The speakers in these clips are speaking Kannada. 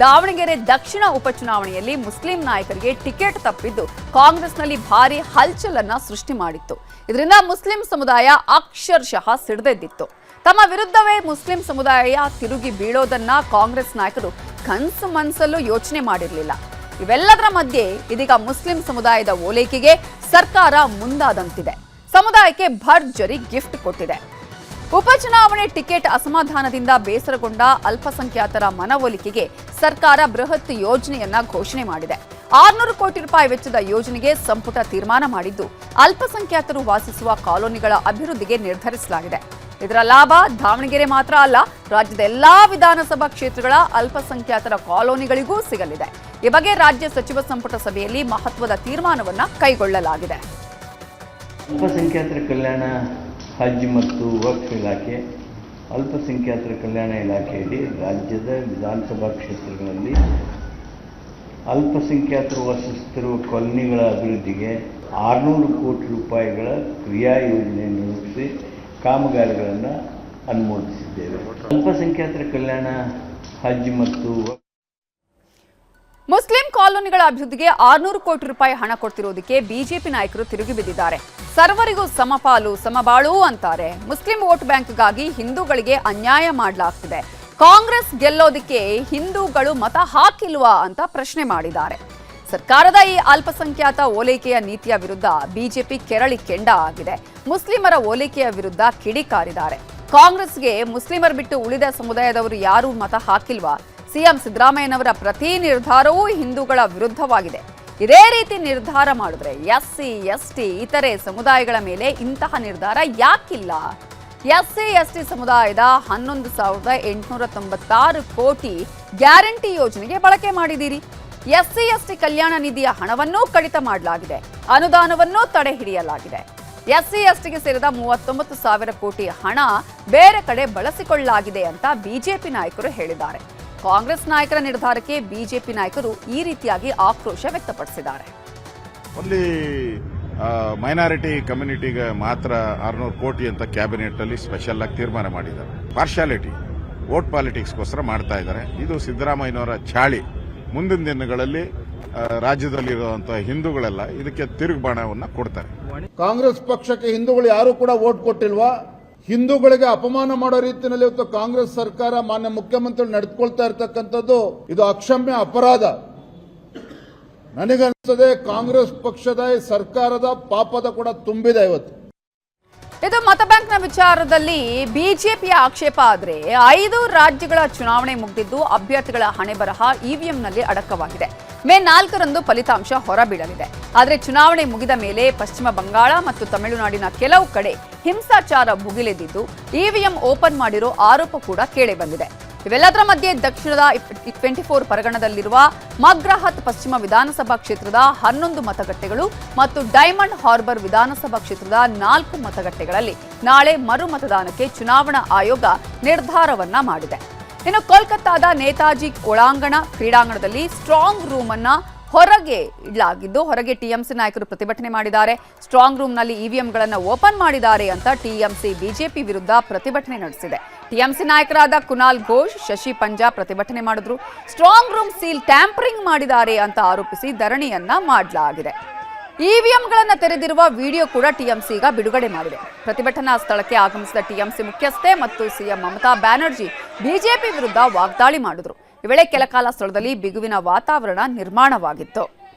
ದಾವಣಗೆರೆ ದಕ್ಷಿಣ ಉಪಚುನಾವಣೆಯಲ್ಲಿ ಮುಸ್ಲಿಂ ನಾಯಕರಿಗೆ ಟಿಕೆಟ್ ತಪ್ಪಿದ್ದು ಕಾಂಗ್ರೆಸ್ನಲ್ಲಿ ಭಾರಿ ಹಲ್ಚಲನ್ನ ಸೃಷ್ಟಿ ಮಾಡಿತ್ತು. ಇದರಿಂದ ಮುಸ್ಲಿಂ ಸಮುದಾಯ ಅಕ್ಷರಶಃ ಸಿಡಿದೆದ್ದಿತ್ತು. ತಮ್ಮ ವಿರುದ್ಧವೇ ಮುಸ್ಲಿಂ ಸಮುದಾಯ ತಿರುಗಿ ಬೀಳೋದನ್ನ ಕಾಂಗ್ರೆಸ್ ನಾಯಕರು ಕನಸು ಮನಸ್ಸಲ್ಲೂ ಯೋಚನೆ ಮಾಡಿರಲಿಲ್ಲ. ಇವೆಲ್ಲದರ ಮಧ್ಯೆ ಇದೀಗ ಮುಸ್ಲಿಂ ಸಮುದಾಯದ ಓಲೈಕೆಗೆ ಸರ್ಕಾರ ಮುಂದಾದಂತಿದೆ. ಸಮುದಾಯಕ್ಕೆ ಭರ್ಜರಿ ಗಿಫ್ಟ್ ಕೊಟ್ಟಿದೆ. ಉಪಚುನಾವಣೆ ಟಿಕೆಟ್ ಅಸಮಾಧಾನದಿಂದ ಬೇಸರಗೊಂಡ ಅಲ್ಪಸಂಖ್ಯಾತರ ಮನವೊಲಿಕೆಗೆ ಸರ್ಕಾರ ಬೃಹತ್ ಯೋಜನೆಯನ್ನ ಘೋಷಣೆ ಮಾಡಿದೆ. 600 ಕೋಟಿ ರೂಪಾಯಿ ವೆಚ್ಚದ ಯೋಜನೆಗೆ ಸಂಪುಟ ತೀರ್ಮಾನ ಮಾಡಿದ್ದು ಅಲ್ಪಸಂಖ್ಯಾತರು ವಾಸಿಸುವ ಕಾಲೋನಿಗಳ ಅಭಿವೃದ್ಧಿಗೆ ನಿರ್ಧರಿಸಲಾಗಿದೆ. ಇದರ ಲಾಭ ದಾವಣಗೆರೆ ಮಾತ್ರ ಅಲ್ಲ, ರಾಜ್ಯದ ಎಲ್ಲಾ ವಿಧಾನಸಭಾ ಕ್ಷೇತ್ರಗಳ ಅಲ್ಪಸಂಖ್ಯಾತರ ಕಾಲೋನಿಗಳಿಗೂ ಸಿಗಲಿದೆ. ಈ ಬಗ್ಗೆ ರಾಜ್ಯ ಸಚಿವ ಸಂಪುಟ ಸಭೆಯಲ್ಲಿ ಮಹತ್ವದ ತೀರ್ಮಾನವನ್ನ ಕೈಗೊಳ್ಳಲಾಗಿದೆ. ಅಲ್ಪಸಂಖ್ಯಾತರ ಕಲ್ಯಾಣ ಹಜ್ ಮತ್ತು ವಕ್ಫ್ ಇಲಾಖೆ, ಅಲ್ಪಸಂಖ್ಯಾತರ ಕಲ್ಯಾಣ ಇಲಾಖೆಯಲ್ಲಿ ರಾಜ್ಯದ ವಿಧಾನಸಭಾ ಕ್ಷೇತ್ರಗಳಲ್ಲಿ ಅಲ್ಪಸಂಖ್ಯಾತರು ವಾಸಿಸುತ್ತಿರುವ ಕಾಲೋನಿಗಳ ಅಭಿವೃದ್ಧಿಗೆ 600 ಕೋಟಿ ರೂಪಾಯಿಗಳ ಕ್ರಿಯಾ ಯೋಜನೆಯನ್ನು ರೂಪಿಸಿ ಕಾಮಗಾರಿಗಳನ್ನು ಅನುಮೋದಿಸಿದ್ದೇವೆ. ಅಲ್ಪಸಂಖ್ಯಾತರ ಕಲ್ಯಾಣ ಹಜ್ ಮತ್ತು ಮುಸ್ಲಿಂ ಕಾಲೋನಿಗಳ ಅಭಿವೃದ್ಧಿಗೆ 600 ಕೋಟಿ ರೂಪಾಯಿ ಹಣ ಕೊಡ್ತಿರೋದಕ್ಕೆ ಬಿಜೆಪಿ ನಾಯಕರು ತಿರುಗಿ ಬಿದ್ದಿದ್ದಾರೆ. ಸರ್ವರಿಗೂ ಸಮಪಾಲು ಸಮಬಾಳು ಅಂತಾರೆ. ಮುಸ್ಲಿಂ ವೋಟ್ ಬ್ಯಾಂಕ್ಗಾಗಿ ಹಿಂದೂಗಳಿಗೆ ಅನ್ಯಾಯ ಮಾಡಲಾಗ್ತಿದೆ. ಕಾಂಗ್ರೆಸ್ ಗೆಲ್ಲೋದಕ್ಕೆ ಹಿಂದೂಗಳು ಮತ ಹಾಕಿಲ್ವಾ ಅಂತ ಪ್ರಶ್ನೆ ಮಾಡಿದ್ದಾರೆ. ಸರ್ಕಾರದ ಈ ಅಲ್ಪಸಂಖ್ಯಾತ ಓಲೈಕೆಯ ನೀತಿಯ ವಿರುದ್ಧ ಬಿಜೆಪಿ ಕೆರಳಿ ಕೆಂಡ ಆಗಿದೆ. ಮುಸ್ಲಿಮರ ಓಲೈಕೆಯ ವಿರುದ್ಧ ಕಿಡಿಕಾರಿದ್ದಾರೆ. ಕಾಂಗ್ರೆಸ್ಗೆ ಮುಸ್ಲಿಮರ ಬಿಟ್ಟು ಉಳಿದ ಸಮುದಾಯದವರು ಯಾರೂ ಮತ ಹಾಕಿಲ್ವಾ? ಸಿಎಂ ಸಿದ್ದರಾಮಯ್ಯನವರ ಪ್ರತಿ ನಿರ್ಧಾರವೂ ಹಿಂದೂಗಳ ವಿರುದ್ಧವಾಗಿದೆ. ಇದೇ ರೀತಿ ನಿರ್ಧಾರ ಮಾಡಿದ್ರೆ ಎಸ್ಸಿ ಎಸ್ಟಿ ಇತರೆ ಸಮುದಾಯಗಳ ಮೇಲೆ ಇಂತಹ ನಿರ್ಧಾರ ಯಾಕಿಲ್ಲ? ಎಸ್ಸಿ ಎಸ್ಟಿ ಸಮುದಾಯದ 11,896 ಕೋಟಿ ಗ್ಯಾರಂಟಿ ಯೋಜನೆಗೆ ಬಳಕೆ ಮಾಡಿದ್ದೀರಿ. ಎಸ್ಸಿ ಎಸ್ಟಿ ಕಲ್ಯಾಣ ನಿಧಿಯ ಹಣವನ್ನೂ ಕಡಿತ ಮಾಡಲಾಗಿದೆ. ಅನುದಾನವನ್ನೂ ತಡೆ ಹಿಡಿಯಲಾಗಿದೆ. ಎಸ್ಸಿ ಎಸ್ಟಿಗೆ ಸೇರಿದ 39,000 ಕೋಟಿ ಹಣ ಬೇರೆ ಕಡೆ ಬಳಸಿಕೊಳ್ಳಲಾಗಿದೆ ಅಂತ ಬಿಜೆಪಿ ನಾಯಕರು ಹೇಳಿದ್ದಾರೆ. ಕಾಂಗ್ರೆಸ್ ನಾಯಕರ ನಿರ್ಧಾರಕ್ಕೆ ಬಿಜೆಪಿ ನಾಯಕರು ಈ ರೀತಿಯಾಗಿ ಆಕ್ರೋಶ ವ್ಯಕ್ತಪಡಿಸಿದ್ದಾರೆ. ಓನ್ಲಿ ಮೈನಾರಿಟಿ ಕಮ್ಯುನಿಟಿಗೆ ಮಾತ್ರ 600 ಕೋಟಿ ಅಂತ ಕ್ಯಾಬಿನೆಟ್ ಅಲ್ಲಿ ಸ್ಪೆಷಲ್ ಆಗಿ ತೀರ್ಮಾನ ಮಾಡಿದ್ದಾರೆ. ಪಾರ್ಶಾಲಿಟಿ ವೋಟ್ ಪಾಲಿಟಿಕ್ಸ್ಗೋಸ್ಕರ ಮಾಡ್ತಾ ಇದ್ದಾರೆ. ಇದು ಸಿದ್ದರಾಮಯ್ಯನವರ ಚಾಳಿ. ಮುಂದಿನ ದಿನಗಳಲ್ಲಿ ರಾಜ್ಯದಲ್ಲಿರುವಂತಹ ಹಿಂದೂಗಳೆಲ್ಲ ಇದಕ್ಕೆ ತಿರುಗುಬಾಣವನ್ನು ಕೊಡ್ತಾರೆ. ಕಾಂಗ್ರೆಸ್ ಪಕ್ಷಕ್ಕೆ ಹಿಂದೂಗಳು ಯಾರು ಕೂಡ ವೋಟ್ ಕೊಟ್ಟಿಲ್ವಾ? ಹಿಂದೂಗಳಿಗೆ ಅಪಮಾನ ಮಾಡೋ ರೀತಿಯಲ್ಲಿ ಇವತ್ತು ಕಾಂಗ್ರೆಸ್ ಸರ್ಕಾರ ಮಾನ್ಯ ಮುಖ್ಯಮಂತ್ರಿ ನಡೆದುಕೊಳ್ತಾ ಇರತಕ್ಕಂಥದ್ದು ಇದು ಅಕ್ಷಮ್ಯ ಅಪರಾಧ. ನನಗನ್ನಿಸುತ್ತದೆ ಕಾಂಗ್ರೆಸ್ ಪಕ್ಷದ ಸರ್ಕಾರದ ಪಾಪದ ಕೂಡ ತುಂಬಿದೆ ಇವತ್ತು. ಇದು ಮತ ಬ್ಯಾಂಕ್ನ ವಿಚಾರದಲ್ಲಿ ಬಿಜೆಪಿಯ ಆಕ್ಷೇಪ ಆದರೆ 5 ರಾಜ್ಯಗಳ ಚುನಾವಣೆ ಮುಗಿದಿದ್ದು ಅಭ್ಯರ್ಥಿಗಳ ಹಣೆ ಬರಹ ಇವಿಎಂನಲ್ಲಿ ಅಡಕವಾಗಿದೆ. ಮೇ 4ರಂದು ಫಲಿತಾಂಶ ಹೊರಬೀಳಲಿದೆ. ಆದರೆ ಚುನಾವಣೆ ಮುಗಿದ ಮೇಲೆ ಪಶ್ಚಿಮ ಬಂಗಾಳ ಮತ್ತು ತಮಿಳುನಾಡಿನ ಕೆಲವು ಕಡೆ ಹಿಂಸಾಚಾರ ಭುಗಿಲೆದ್ದಿದ್ದು ಇವಿಎಂ ಓಪನ್ ಮಾಡಿರೋ ಆರೋಪ ಕೂಡ ಕೇಳಿಬಂದಿದೆ. ಇವೆಲ್ಲದರ ಮಧ್ಯೆ ದಕ್ಷಿಣದ 24 ಪರಗಣದಲ್ಲಿರುವ ಮಗ್ರಹತ್ ಪಶ್ಚಿಮ ವಿಧಾನಸಭಾ ಕ್ಷೇತ್ರದ 11 ಮತಗಟ್ಟೆಗಳು ಮತ್ತು ಡೈಮಂಡ್ ಹಾರ್ಬರ್ ವಿಧಾನಸಭಾ ಕ್ಷೇತ್ರದ 4 ಮತಗಟ್ಟೆಗಳಲ್ಲಿ ನಾಳೆ ಮರು ಮತದಾನಕ್ಕೆ ಚುನಾವಣಾ ಆಯೋಗ ನಿರ್ಧಾರವನ್ನ ಮಾಡಿದೆ. ಇನ್ನು ಕೋಲ್ಕತ್ತಾದ ನೇತಾಜಿ ಒಳಾಂಗಣ ಕ್ರೀಡಾಂಗಣದಲ್ಲಿ ಸ್ಟ್ರಾಂಗ್ ರೂಮ್ ಅನ್ನ ಹೊರಗೆ ಇಡಲಾಗಿದ್ದು ಹೊರಗೆ ಟಿಎಂಸಿ ನಾಯಕರು ಪ್ರತಿಭಟನೆ ಮಾಡಿದ್ದಾರೆ. ಸ್ಟ್ರಾಂಗ್ ರೂಮ್ನಲ್ಲಿ ಇವಿಎಂಗಳನ್ನು ಓಪನ್ ಮಾಡಿದ್ದಾರೆ ಅಂತ ಟಿಎಂಸಿ ಬಿಜೆಪಿ ವಿರುದ್ಧ ಪ್ರತಿಭಟನೆ ನಡೆಸಿದೆ. ಟಿಎಂಸಿ ನಾಯಕರಾದ ಕುನಾಲ್ ಘೋಷ್, ಶಶಿ ಪಂಜಾ ಪ್ರತಿಭಟನೆ ಮಾಡಿದ್ರು. ಸ್ಟ್ರಾಂಗ್ ರೂಮ್ ಸೀಲ್ ಟ್ಯಾಂಪರಿಂಗ್ ಮಾಡಿದ್ದಾರೆ ಅಂತ ಆರೋಪಿಸಿ ಧರಣಿಯನ್ನ ಮಾಡಲಾಗಿದೆ. ಇವಿಎಂಗಳನ್ನು ತೆರೆದಿರುವ ವಿಡಿಯೋ ಕೂಡ ಟಿಎಂಸಿ ಈಗ ಬಿಡುಗಡೆ ಮಾಡಿದೆ. ಪ್ರತಿಭಟನಾ ಸ್ಥಳಕ್ಕೆ ಆಗಮಿಸಿದ ಟಿಎಂಸಿ ಮುಖ್ಯಸ್ಥೆ ಮತ್ತು ಸಿಎಂ ಮಮತಾ ಬ್ಯಾನರ್ಜಿ ಬಿಜೆಪಿ ವಿರುದ್ಧ ವಾಗ್ದಾಳಿ ಮಾಡಿದ್ರು. ಈ ವೇಳೆ ಕೆಲಕಾಲ ಸ್ಥಳದಲ್ಲಿ ಬಿಗುವಿನ ವಾತಾವರಣ ನಿರ್ಮಾಣವಾಗಿತ್ತು.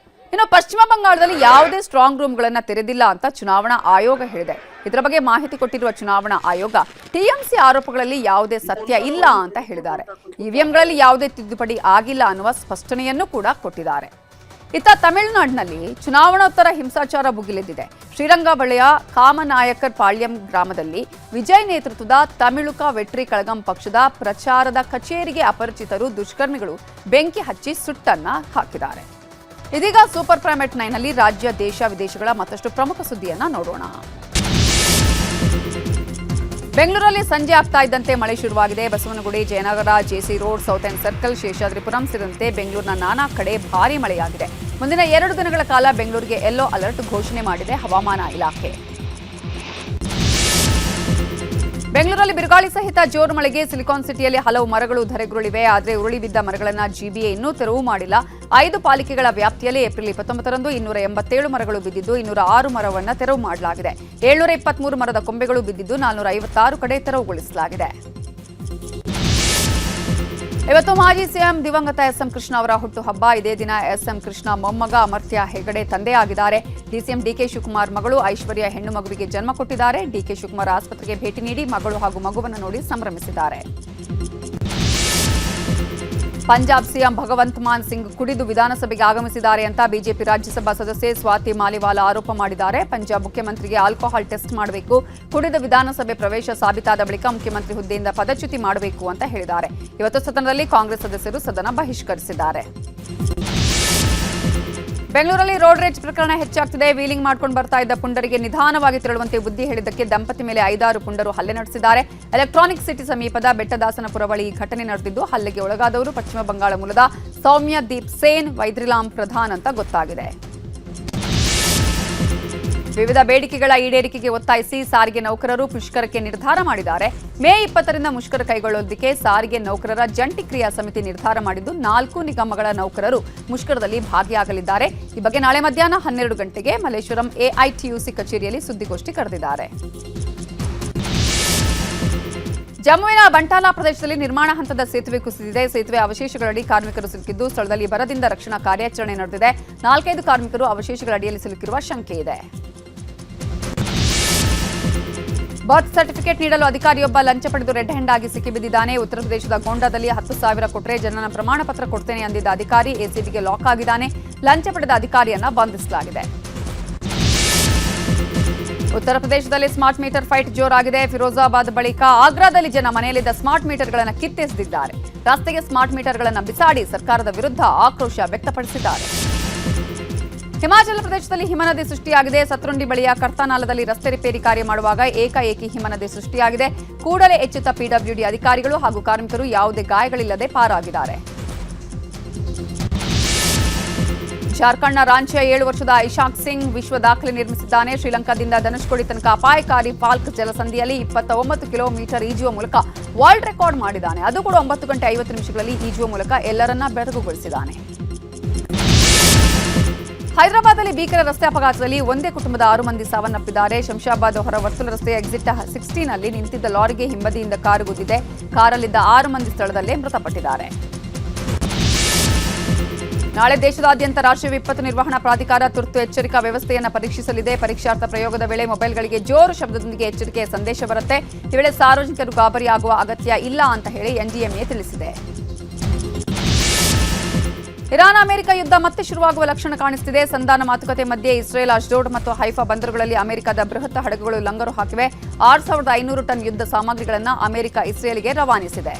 ಇನ್ನು ಪಶ್ಚಿಮ ಬಂಗಾಳದಲ್ಲಿ ಯಾವುದೇ ಸ್ಟ್ರಾಂಗ್ ರೂಮ್ಗಳನ್ನು ತೆರೆದಿಲ್ಲ ಅಂತ ಚುನಾವಣಾ ಆಯೋಗ ಹೇಳಿದೆ. ಇದರ ಬಗ್ಗೆ ಮಾಹಿತಿ ಕೊಟ್ಟಿರುವ ಚುನಾವಣಾ ಆಯೋಗ ಟಿಎಂಸಿ ಆರೋಪಗಳಲ್ಲಿ ಯಾವುದೇ ಸತ್ಯ ಇಲ್ಲ ಅಂತ ಹೇಳಿದ್ದಾರೆ. ಇವಿಎಂಗಳಲ್ಲಿ ಯಾವುದೇ ತಿದ್ದುಪಡಿ ಆಗಿಲ್ಲ ಅನ್ನುವ ಸ್ಪಷ್ಟನೆಯನ್ನು ಕೂಡ ಕೊಟ್ಟಿದ್ದಾರೆ. ಇತ್ತ ತಮಿಳುನಾಡಿನಲ್ಲಿ ಚುನಾವಣೋತ್ತರ ಹಿಂಸಾಚಾರ ಭುಗಿಲೆದ್ದಿದೆ. ಶ್ರೀರಂಗಬಳ್ಳಿಯ ಕಾಮನಾಯಕರ್ ಪಾಳ್ಯಂ ಗ್ರಾಮದಲ್ಲಿ ವಿಜಯ್ ನೇತೃತ್ವದ ತಮಿಳುಕ ವೆಟ್ರಿ ಕಳಗಂ ಪಕ್ಷದ ಪ್ರಚಾರದ ಕಚೇರಿಗೆ ಅಪರಿಚಿತರು ದುಷ್ಕರ್ಮಿಗಳು ಬೆಂಕಿ ಹಚ್ಚಿ ಸುಟ್ಟನ್ನ ಹಾಕಿದ್ದಾರೆ. ಇದೀಗ ಸೂಪರ್ ಪ್ರೈಮ್ ಎಟ್ 9 ನಲ್ಲಿ ರಾಜ್ಯ ದೇಶ ವಿದೇಶಗಳ ಮತ್ತಷ್ಟು ಪ್ರಮುಖ ಸುದ್ದಿಯನ್ನ ನೋಡೋಣ. ಬೆಂಗಳೂರಲ್ಲಿ ಸಂಜೆ ಆಗ್ತಾ ಇದ್ದಂತೆ ಮಳೆ ಶುರುವಾಗಿದೆ. Basavanagudi, Jayanagar, JC road, south end circle, Seshadripuram ಸೇರಿದಂತೆ ಬೆಂಗಳೂರಿನ ನಾನಾ ಕಡೆ ಭಾರೀ ಮಳೆಯಾಗಿದೆ. ಮುಂದಿನ 2 ದಿನಗಳ ಕಾಲ ಬೆಂಗಳೂರಿಗೆ ಯೆಲ್ಲೋ ಅಲರ್ಟ್ ಘೋಷಣೆ ಮಾಡಿದೆ ಹವಾಮಾನ ಇಲಾಖೆ. ಬೆಂಗಳೂರಲ್ಲಿ ಬಿರುಗಾಳಿ ಸಹಿತ ಜೋರು ಮಳೆಗೆ ಸಿಲಿಕಾನ್ ಸಿಟಿಯಲ್ಲಿ ಹಲವು ಮರಗಳು ಧರೆಗುರುಳಿವೆ. ಆದರೆ ಉರುಳಿ ಬಿದ್ದ ಮರಗಳನ್ನು ಜಿಬಿಎ ಇನ್ನೂ ತೆರವು ಮಾಡಿಲ್ಲ. 5 ಪಾಲಿಕೆಗಳ ವ್ಯಾಪ್ತಿಯಲ್ಲಿ ಏಪ್ರಿಲ್ 29ರಂದು 287 ಮರಗಳು ಬಿದ್ದಿದ್ದು 206 ಮರವನ್ನು ತೆರವು ಮಾಡಲಾಗಿದೆ. 723 ಮರದ ಕೊಂಬೆಗಳು ಬಿದ್ದಿದ್ದು 456 ಕಡೆ ತೆರವುಗೊಳಿಸಲಾಗಿದೆ. ಇವತ್ತು ಮಾಜಿ ಸಿಎಂ ದಿವಂಗತ ಎಸ್ಎಂ ಕೃಷ್ಣ ಅವರ ಹುಟ್ಟುಹಬ್ಬ. ಇದೇ ದಿನ ಎಸ್ಎಂ ಕೃಷ್ಣ ಮೊಮ್ಮಗ ಅಮರ್ತ್ಯ ಹೆಗಡೆ ತಂದೆಯಾಗಿದ್ದಾರೆ. ಡಿಸಿಎಂ ಡಿಕೆ ಶಿವಕುಮಾರ್ ಮಗಳು ಐಶ್ವರ್ಯ ಹೆಣ್ಣು ಮಗುವಿಗೆ ಜನ್ಮ ಕೊಟ್ಟಿದ್ದಾರೆ. ಡಿಕೆ ಶಿವಕುಮಾರ್ ಆಸ್ಪತ್ರೆಗೆ ಭೇಟಿ ನೀಡಿ ಮಗಳು ಹಾಗೂ ಮಗುವನ್ನು ನೋಡಿ ಸಂಭ್ರಮಿಸಿದ್ದಾರೆ. ಪಂಜಾಬ್ ಸಿಎಂ ಭಗವಂತ್ ಮಾನ್ ಸಿಂಗ್ ಕುಡಿದು ವಿಧಾನಸಭೆಗೆ ಆಗಮಿಸಿದ್ದಾರೆ ಅಂತ ಬಿಜೆಪಿ ರಾಜ್ಯಸಭಾ ಸದಸ್ಯೆ ಸ್ವಾತಿ ಮಾಲಿವಾಲಾ ಆರೋಪ ಮಾಡಿದ್ದಾರೆ. ಪಂಜಾಬ್ ಮುಖ್ಯಮಂತ್ರಿಗೆ ಆಲ್ಕೋಹಾಲ್ ಟೆಸ್ಟ್ ಮಾಡಬೇಕು, ಕುಡಿದ ವಿಧಾನಸಭೆ ಪ್ರವೇಶ ಸಾಬೀತಾದ ಬಳಿಕ ಮುಖ್ಯಮಂತ್ರಿ ಹುದ್ದೆಯಿಂದ ಪದಚ್ಯುತಿ ಮಾಡಬೇಕು ಅಂತ ಹೇಳಿದ್ದಾರೆ. ಇವತ್ತು ಸದನದಲ್ಲಿ ಕಾಂಗ್ರೆಸ್ ಸದಸ್ಯರು ಸದನ ಬಹಿಷ್ಕರಿಸಿದ್ದಾರೆ. ಬೆಂಗಳೂರಲ್ಲಿ ರೋಡ್ ರೇಜ್ ಪ್ರಕರಣ ಹೆಚ್ಚಾಗ್ತಿದೆ. ವೀಲಿಂಗ್ ಮಾಡ್ಕೊಂಡು ಬರ್ತಾ ಇದ್ದ ಪುಂಡರಿಗೆ ನಿಧಾನವಾಗಿ ತೆರಳುವಂತೆ ಬುದ್ಧಿ ಹೇಳಿದ್ದಕ್ಕೆ ದಂಪತಿ ಮೇಲೆ 5-6 ಪುಂಡರು ಹಲ್ಲೆ ನಡೆಸಿದ್ದಾರೆ. ಎಲೆಕ್ಟ್ರಾನಿಕ್ ಸಿಟಿ ಸಮೀಪದ ಬೆಟ್ಟದಾಸನಪುರ ಬಳಿ ಈ ಘಟನೆ ನಡೆದಿದ್ದು ಹಲ್ಲೆಗೆ ಒಳಗಾದವರು ಪಶ್ಚಿಮ ಬಂಗಾಳ ಮೂಲದ ಸೌಮ್ಯ ದೀಪ್ ಸೇನ್, ವೈದ್ರಿಲಾಮ್ ಪ್ರಧಾನ್ ಅಂತ ಗೊತ್ತಾಗಿದೆ. ವಿವಿಧ ಬೇಡಿಕೆಗಳ ಈಡೇರಿಕೆಗೆ ಒತ್ತಾಯಿಸಿ ಸಾರಿಗೆ ನೌಕರರು ಮುಷ್ಕರಕ್ಕೆ ನಿರ್ಧಾರ ಮಾಡಿದ್ದಾರೆ. ಮೇ 20ರಿಂದ ಮುಷ್ಕರ ಕೈಗೊಳ್ಳೋದಕ್ಕೆ ಸಾರಿಗೆ ನೌಕರರ ಜಂಟಿ ಕ್ರಿಯಾ ಸಮಿತಿ ನಿರ್ಧಾರ ಮಾಡಿದ್ದು 4 ನಿಗಮಗಳ ನೌಕರರು ಮುಷ್ಕರದಲ್ಲಿ ಭಾಗಿಯಾಗಲಿದ್ದಾರೆ. ಈ ಬಗ್ಗೆ ನಾಳೆ ಮಧ್ಯಾಹ್ನ 12 ಗಂಟೆಗೆ ಮಲ್ಲೇಶ್ವರಂ ಎಐಟಿಯುಸಿ ಕಚೇರಿಯಲ್ಲಿ ಸುದ್ದಿಗೋಷ್ಠಿ ಕರೆದಿದ್ದಾರೆ. ಜಮ್ಮುವಿನ ಬಂಟಾಲಾ ಪ್ರದೇಶದಲ್ಲಿ ನಿರ್ಮಾಣ ಹಂತದ ಸೇತುವೆ ಕುಸಿದಿದೆ. ಸೇತುವೆ ಅವಶೇಷಗಳಡಿ ಕಾರ್ಮಿಕರು ಸಿಲುಕಿದ್ದು ಸ್ಥಳದಲ್ಲಿ ಬರದಿಂದ ರಕ್ಷಣಾ ಕಾರ್ಯಾಚರಣೆ ನಡೆದಿದೆ. 4-5 ಕಾರ್ಮಿಕರು ಅವಶೇಷಗಳ ಅಡಿಯಲ್ಲಿ ಸಿಲುಕಿರುವ ಶಂಕೆ ಇದೆ. ಬರ್ತ್ ಸರ್ಟಿಫಿಕೇಟ್ ನೀಡಲು ಅಧಿಕಾರಿಯೊಬ್ಬ ಲಂಚ ಪಡೆದು ರೆಡ್ ಹ್ಯಾಂಡ್ ಆಗಿ ಸಿಕ್ಕಿಬಿದ್ದಿದ್ದಾನೆ. ಉತ್ತರ ಪ್ರದೇಶದ ಗೋಂಡಾದಲ್ಲಿ 10,000 ಕೊಟ್ಟರೆ ಜನನ ಪ್ರಮಾಣ ಪತ್ರ ಕೊಡ್ತೇನೆ ಅಂದಿದ್ದ ಅಧಿಕಾರಿ ಎಸಿಬಿಗೆ ಲಾಕ್ ಆಗಿದ್ದಾನೆ. ಲಂಚ ಪಡೆದ ಅಧಿಕಾರಿಯನ್ನ ಬಂಧಿಸಲಾಗಿದೆ. ಉತ್ತರ ಪ್ರದೇಶದಲ್ಲಿ ಸ್ಮಾರ್ಟ್ ಮೀಟರ್ ಫೈಟ್ ಜೋರಾಗಿದೆ. ಫಿರೋಜಾಬಾದ್ ಬಳಿಕ ಆಗ್ರಾದಲ್ಲಿ ಜನ ಮನೆಯಲ್ಲಿದ್ದ ಸ್ಮಾರ್ಟ್ ಮೀಟರ್ಗಳನ್ನು ಕಿತ್ತೆಸೆದಿದ್ದಾರೆ. ರಸ್ತೆಗೆ ಸ್ಮಾರ್ಟ್ ಮೀಟರ್ಗಳನ್ನು ಬಿಸಾಡಿ ಸರ್ಕಾರದ ವಿರುದ್ಧ ಆಕ್ರೋಶ ವ್ಯಕ್ತಪಡಿಸಿದ್ದಾರೆ. ಹಿಮಾಚಲ ಪ್ರದೇಶದಲ್ಲಿ ಹಿಮನದಿ ಸೃಷ್ಟಿಯಾಗಿದೆ. ಸತ್ರುಂಡಿ ಬಳಿಯ ಕರ್ತಾನಾಲದಲ್ಲಿ ರಸ್ತೆ ರಿಪೇರಿ ಕಾರ್ಯ ಮಾಡುವಾಗ ಏಕಾಏಕಿ ಹಿಮನದಿ ಸೃಷ್ಟಿಯಾಗಿದೆ. ಕೂಡಲೇ ಎಚ್ಚೆತ್ತ ಪಿಡಬ್ಲ್ಯೂಡಿ ಅಧಿಕಾರಿಗಳು ಹಾಗೂ ಕಾರ್ಮಿಕರು ಯಾವುದೇ ಗಾಯಗಳಿಲ್ಲದೆ ಪಾರಾಗಿದ್ದಾರೆ. ಜಾರ್ಖಂಡ್ನ ರಾಂಚಿಯ 7 ವರ್ಷದ ಐಶಾಕ್ ಸಿಂಗ್ ವಿಶ್ವ ದಾಖಲೆ ನಿರ್ಮಿಸಿದ್ದಾನೆ. ಶ್ರೀಲಂಕಾದಿಂದ ಧನುಷ್ಕೋಡಿ ತನಕ ಅಪಾಯಕಾರಿ ಪಾಲ್ಕ್ ಜಲಸಂಧಿಯಲ್ಲಿ 29 ಕಿಲೋಮೀಟರ್ ಈಜುವ ಮೂಲಕ ವರ್ಲ್ಡ್ ರೆಕಾರ್ಡ್ ಮಾಡಿದ್ದಾನೆ. ಅದು ಕೂಡ 9 ಗಂಟೆ 50 ನಿಮಿಷಗಳಲ್ಲಿ ಈಜುವ ಮೂಲಕ ಎಲ್ಲರನ್ನ ಬೆರಗುಗೊಳಿಸಿದ್ದಾನೆ. ಹೈದರಾಬಾದ್ನಲ್ಲಿ ಭೀಕರ ರಸ್ತೆ ಅಪಘಾತದಲ್ಲಿ ಒಂದೇ ಕುಟುಂಬದ 6 ಮಂದಿ ಸಾವನ್ನಪ್ಪಿದ್ದಾರೆ. ಶಂಷಾಬಾದ್ ಹೊರ ವರ್ತುಲ ರಸ್ತೆಯ ಎಕ್ಸಿಟ್ 16ನಲ್ಲಿ ನಿಂತಿದ್ದ ಲಾರಿಗೆ ಹಿಂಬದಿಯಿಂದ ಕಾರು ಗುದ್ದಿದೆ. ಕಾರಲ್ಲಿದ್ದ 6 ಮಂದಿ ಸ್ಥಳದಲ್ಲೇ ಮೃತಪಟ್ಟಿದ್ದಾರೆ. ನಾಳೆ ದೇಶದಾದ್ಯಂತ ರಾಷ್ಟ್ರೀಯ ವಿಪತ್ತು ನಿರ್ವಹಣಾ ಪ್ರಾಧಿಕಾರ ತುರ್ತು ಎಚ್ಚರಿಕಾ ವ್ಯವಸ್ಥೆಯನ್ನು ಪರೀಕ್ಷಿಸಲಿದೆ. ಪರೀಕ್ಷಾರ್ಥ ಪ್ರಯೋಗದ ವೇಳೆ ಮೊಬೈಲ್ಗಳಿಗೆ ಜೋರು ಶಬ್ದದೊಂದಿಗೆ ಎಚ್ಚರಿಕೆಯ ಸಂದೇಶ ಬರುತ್ತೆ. ಈ ವೇಳೆ ಸಾರ್ವಜನಿಕರು ಗಾಬರಿಯಾಗುವ ಅಗತ್ಯ ಇಲ್ಲ ಅಂತ ಹೇಳಿ ಎನ್ಡಿಎಂಎ ತಿಳಿಸಿದೆ. ಇರಾನ್ ಅಮೆರಿಕ ಯುದ್ಧ ಮತ್ತೆ ಶುರುವಾಗುವ ಲಕ್ಷಣ ಕಾಣಿಸುತ್ತಿದೆ. ಸಂಧಾನ ಮಾತುಕತೆ ಮಧ್ಯೆ ಇಸ್ರೇಲ್ ಅಶ್ಡೋಡ್ ಮತ್ತು ಹೈಫಾ ಬಂದರುಗಳಲ್ಲಿ ಅಮೆರಿಕದ ಬೃಹತ್ ಹಡಗುಗಳು ಲಂಗರು ಹಾಕಿವೆ. 6,500 ಟನ್ ಯುದ್ಧ ಸಾಮಗ್ರಿಗಳನ್ನು ಅಮೆರಿಕ ಇಸ್ರೇಲ್ಗೆ ರವಾನಿಸಿದೆ.